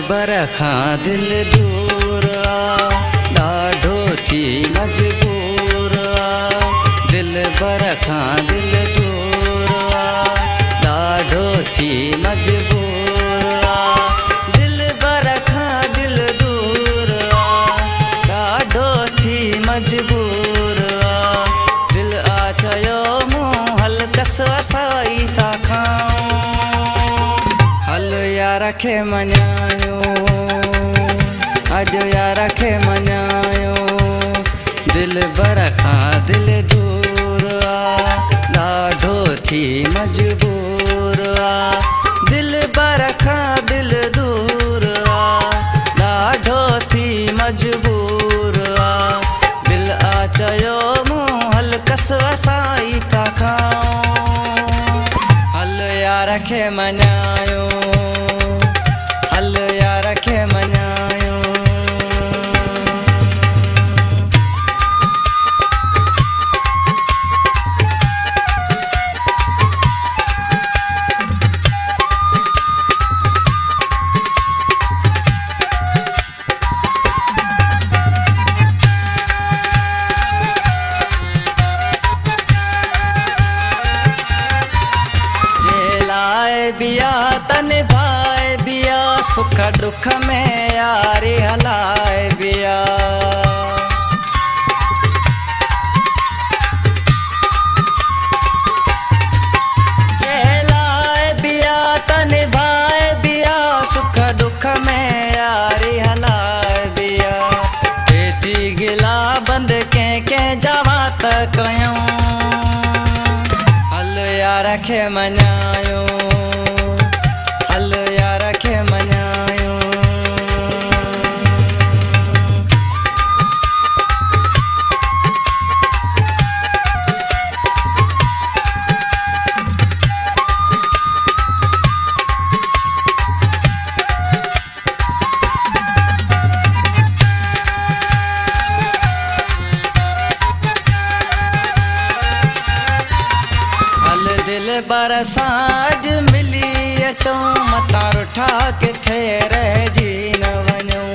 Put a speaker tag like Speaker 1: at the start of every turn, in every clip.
Speaker 1: बर खां दिल दूर ॾाढो थी मजबूर दिल बर खां दिल दूर ॾाढो थी मजबूर दिल बर खां दिल दूर ॾाढो थी मजबूर दिल आ चयो मूं हल कस असाई था खाऊं हल यार खे मञायो अॼु यार खे मञायो दिल बर खां दिल दूर ॾाढो थी मजबूर दिल बर खां दिल दूर ॾाढो थी मजबूर दिल आ चयो मूं हल कस असाई था खाऊं हल यार खे मञायो हल यार खे मञायो बिया तन भाए बिया सुख दुख में यारी हलाए बिया चहलाए बिया तन भाए बिया सुख दुख में यारी हलाए बिया तेती गिला बंद के जवात कयूं हल यार खे मञायो हल यार खे मञायो हल दिल बरसाज मिली अचो मता रुठा किथे रहिजी न वञो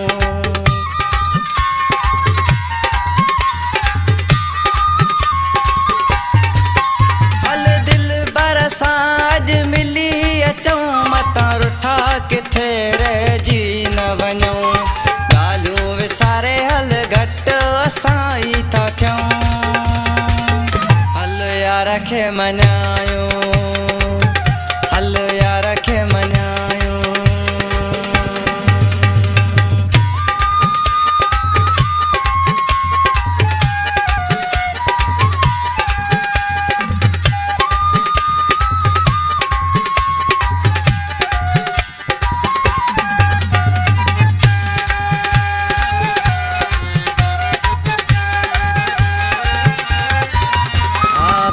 Speaker 1: हल दिल बरसाज मिली अचो मता रुठा किथे रहिजी न वञो ॻाल्हियूं विसारे हल घटि असाई था थियूं हल यार खे मञायो हल यार खे मञायो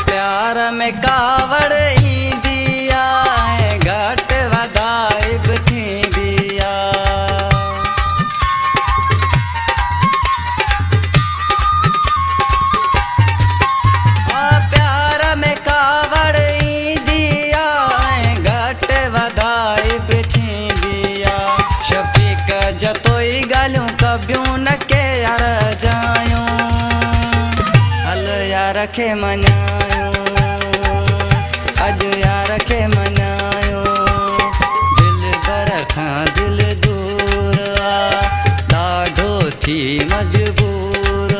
Speaker 1: प्यार में कावड़ ईंदी आहे घटि वधाई बि थींदी आहे प्यार में कावड़ ईंदी आहे घटि वधाई बि थींदी आहे शफ़ीक जतोई ॻाल्हियूं कबियूं न के यार जायूं हल यार खे मञायो अॼु यार खे मञायो दिल बर खां दिल दूर ॾाढो थी मजबूर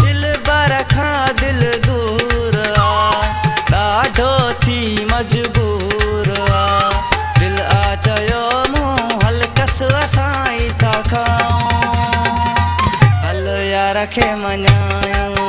Speaker 1: दिल बर खां दिल दूर ॾाढो थी मजबूर दिल आ चयो मूं हल कस असाई था खाऊं हल यार खे मञायो